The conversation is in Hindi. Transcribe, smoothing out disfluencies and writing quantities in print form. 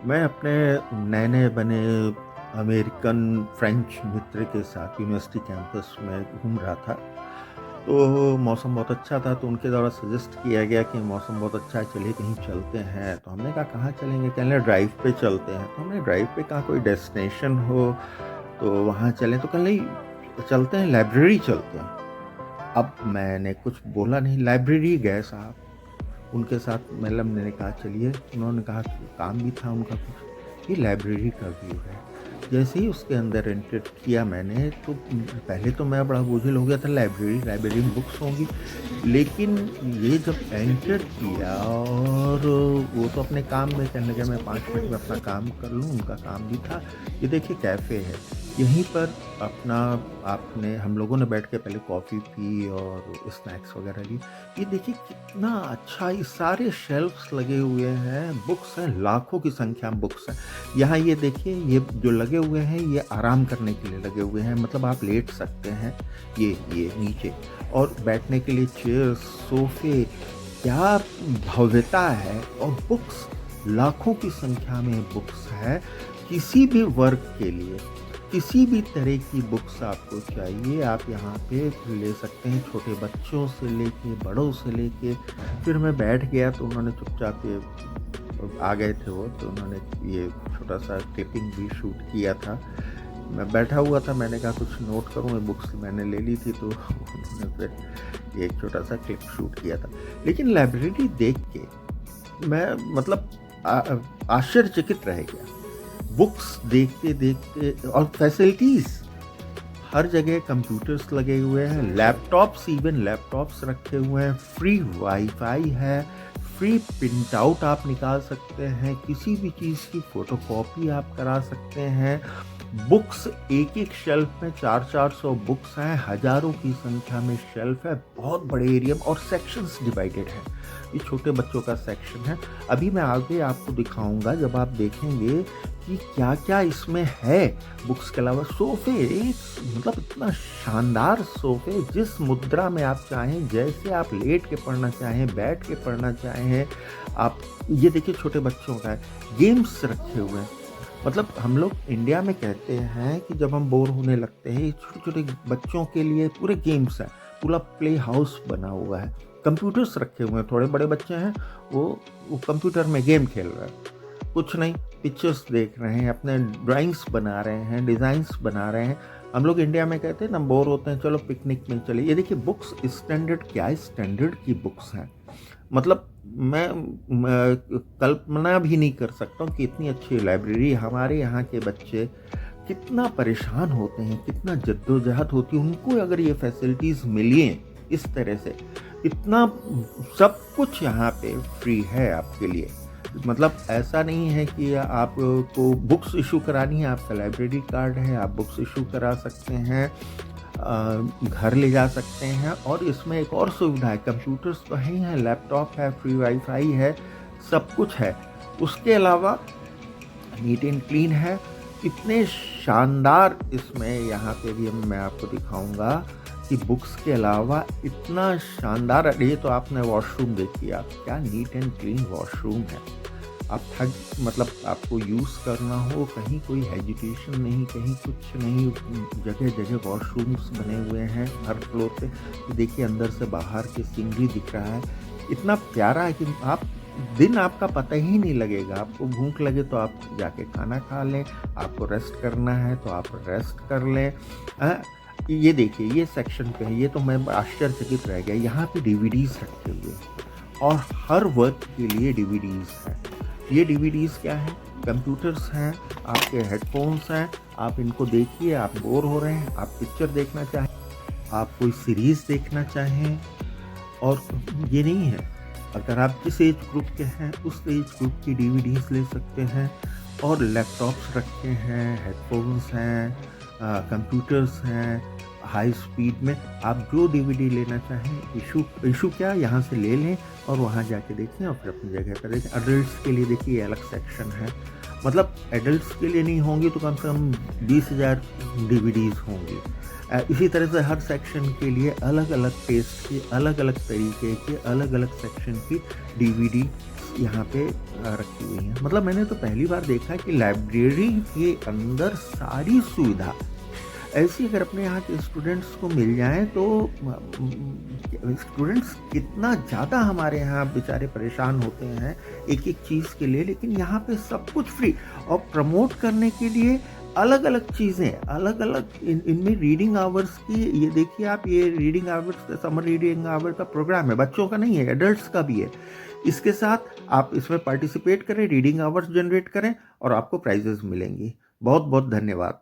मैं अपने नए-नए बने अमेरिकन फ्रेंच मित्र के साथ यूनिवर्सिटी कैंपस में घूम रहा था। तो मौसम बहुत अच्छा था, तो उनके द्वारा सजेस्ट किया गया कि मौसम बहुत अच्छा है, चलिए कहीं चलते हैं। तो हमने कहा कहाँ चलेंगे? कहने लगे ड्राइव पे चलते हैं। तो हमने ड्राइव पे कहा कोई डेस्टिनेशन हो तो वहाँ चलें, तो कहने लगे चलते हैं, लाइब्रेरी चलते हैं। अब मैंने कुछ बोला नहीं, लाइब्रेरी गए साहब। उनके साथ मतलब मैंने कहा चलिए, उन्होंने कहा कि काम भी था उनका कुछ। ये लाइब्रेरी का व्यू है। जैसे ही उसके अंदर एंटर किया मैंने, तो पहले तो मैं बड़ा बोझिल हो गया था, लाइब्रेरी लाइब्रेरी में बुक्स होंगी। लेकिन ये जब एंटर किया और वो तो अपने काम में कहने लगे मैं 5 मिनट में अपना काम कर लूँ, उनका काम भी था। ये देखिए कैफ़े है, यहीं पर अपना आपने हम लोगों ने बैठ के पहले कॉफ़ी पी और स्नैक्स वग़ैरह लिए। ये देखिए कितना अच्छा, ये सारे शेल्फ्स लगे हुए हैं, बुक्स हैं, लाखों की संख्या में बुक्स हैं। यहाँ ये देखिए, ये जो लगे हुए हैं ये आराम करने के लिए लगे हुए हैं, मतलब आप लेट सकते हैं ये नीचे, और बैठने के लिए चेयर्स, सोफ़े, क्या भव्यता है। और बुक्स, लाखों की संख्या में बुक्स है, किसी भी वर्ग के लिए, किसी भी तरह की बुक्स आपको चाहिए आप यहाँ पे ले सकते हैं, छोटे बच्चों से लेके बड़ों से लेके। फिर मैं बैठ गया तो उन्होंने चुपचाप ये आ गए थे वो, तो उन्होंने ये छोटा-सा क्लिपिंग भी शूट किया था। मैं बैठा हुआ था, मैंने कहा कुछ नोट करूँ, ये बुक्स मैंने ले ली थी, तो उन्होंने फिर ये एक छोटा-सा क्लिप शूट किया था। लेकिन लाइब्रेरी देख के मैं मतलब आश्चर्यचकित रह गया। बुक्स देखते-देखते और फैसिलिटीज़, हर जगह कंप्यूटर्स लगे हुए हैं, लैपटॉप्स, इवन लैपटॉप्स रखे हुए हैं, फ्री वाईफ़ाई है, फ्री प्रिंट आउट आप निकाल सकते हैं, किसी भी चीज़ की फ़ोटोकॉपी आप करा सकते हैं। बुक्स एक-एक शेल्फ में 4-400 बुक्स हैं, हज़ारों की संख्या में शेल्फ है, बहुत बड़े एरिया में, और सेक्शंस डिवाइडेड हैं। ये छोटे बच्चों का सेक्शन है। अभी मैं आगे आपको दिखाऊँगा जब आप देखेंगे कि क्या-क्या इसमें है बुक्स के अलावा। सोफ़े, एक मतलब इतना शानदार सोफ़े, जिस मुद्रा में आप चाहें, जैसे आप लेट के पढ़ना चाहें, बैठ के पढ़ना चाहें, आप ये देखिए छोटे बच्चों का है। गेम्स रखे हुए हैं, मतलब हम लोग इंडिया में कहते हैं कि जब हम बोर होने लगते हैं, छोटे-छोटे बच्चों के लिए पूरे गेम्स हैं, पूरा प्ले हाउस बना हुआ है। कंप्यूटर्स रखे हुए हैं, थोड़े बड़े बच्चे हैं, वो कंप्यूटर में गेम खेल रहे हैं। कुछ नहीं, पिक्चर्स देख रहे हैं, अपने ड्राइंग्स बना रहे हैं, डिज़ाइन्स बना रहे हैं। हम लोग इंडिया में कहते हैं ना बोर होते हैं, चलो पिकनिक में चलिए। ये देखिए बुक्स स्टैंडर्ड, क्या स्टैंडर्ड की बुक्स हैं। मतलब मैं कल्पना भी नहीं कर सकता हूँ कि इतनी अच्छी लाइब्रेरी। हमारे यहाँ के बच्चे कितना परेशान होते हैं, कितना जद्दोजहद होती है, उनको अगर ये फैसिलिटीज़ मिलें इस तरह से, इतना सब कुछ यहाँ पे फ्री है आपके लिए। मतलब ऐसा नहीं है कि आपको बुक्स इश्यू करानी है, आपका लाइब्रेरी कार्ड है, आप बुक्स इश्यू करा सकते हैं, घर ले जा सकते हैं। और इसमें एक और सुविधा है, कंप्यूटर्स तो हैं ही हैं, लैपटॉप है, फ्री वाईफ़ाई है, सब कुछ है। उसके अलावा नीट एंड क्लीन है। इतने शानदार इसमें यहाँ पे भी मैं आपको दिखाऊँगा कि बुक्स के अलावा इतना शानदार, अरे ये तो आपने वॉशरूम देखिए, आप क्या नीट एंड क्लीन वॉशरूम है। आप थक मतलब आपको यूज़ करना हो, कहीं कोई हेजिटेशन नहीं, कहीं कुछ नहीं, जगह-जगह वॉशरूम्स बने हुए हैं हर फ्लोर पे। तो देखिए अंदर से बाहर की सीनरी दिख रहा है, इतना प्यारा है कि आप दिन आपका पता ही नहीं लगेगा। आपको भूख लगे तो आप जाके खाना खा लें, आपको रेस्ट करना है तो आप रेस्ट कर लें। ये देखिए ये सेक्शन पे है, ये तो मैं आश्चर्यचकित रह गया। यहाँ पे डीवीडीज़ रखे हुए हैं और हर वर्ग के लिए डीवीडीज़ हैं। ये डीवीडीज़ क्या हैं? कंप्यूटर्स हैं, आपके हेडफ़ोन्स हैं, आप इनको देखिए, आप बोर हो रहे हैं, आप पिक्चर देखना चाहें, आप कोई सीरीज़ देखना चाहें, और ये नहीं है, अगर आप जिस एज ग्रुप के हैं, उस एज ग्रुप की डीवीडीज़ ले सकते हैं। और लैपटॉप्स रखे हैं, हेडफ़ोन्स हैं, कंप्यूटर्स हैं, हाई स्पीड में आप जो डीवीडी लेना चाहें, इशू इशू क्या, यहाँ से ले लें और वहाँ जाके देखें और फिर अपनी जगह पर देखें। एडल्ट्स के लिए देखिए अलग सेक्शन है, मतलब एडल्ट्स के लिए नहीं होंगी तो कम से कम 20,000 डीवीडीज़ होंगी। इसी तरह से हर सेक्शन के लिए अलग-अलग टेस्ट की, अलग-अलग तरीके के, अलग-अलग सेक्शन की डीवीडी यहाँ पे रखी हुई हैं। मतलब मैंने तो पहली बार देखा है कि लाइब्रेरी के अंदर सारी सुविधा ऐसी अगर अपने यहाँ के स्टूडेंट्स को मिल जाए तो स्टूडेंट्स कितना ज़्यादा हमारे यहाँ बेचारे परेशान होते हैं एक एक चीज़ के लिए, लेकिन यहाँ पे सब कुछ फ्री। और प्रमोट करने के लिए अलग अलग चीज़ें, अलग अलग इनमें रीडिंग आवर्स की, ये देखिए आप, ये reading hours, summer reading hour का प्रोग्राम है, बच्चों का नहीं है, एडल्ट्स का भी है। इसके साथ आप इसमें पार्टिसिपेट करें, रीडिंग आवर्स जनरेट करें और आपको प्राइजेस मिलेंगी। बहुत बहुत धन्यवाद।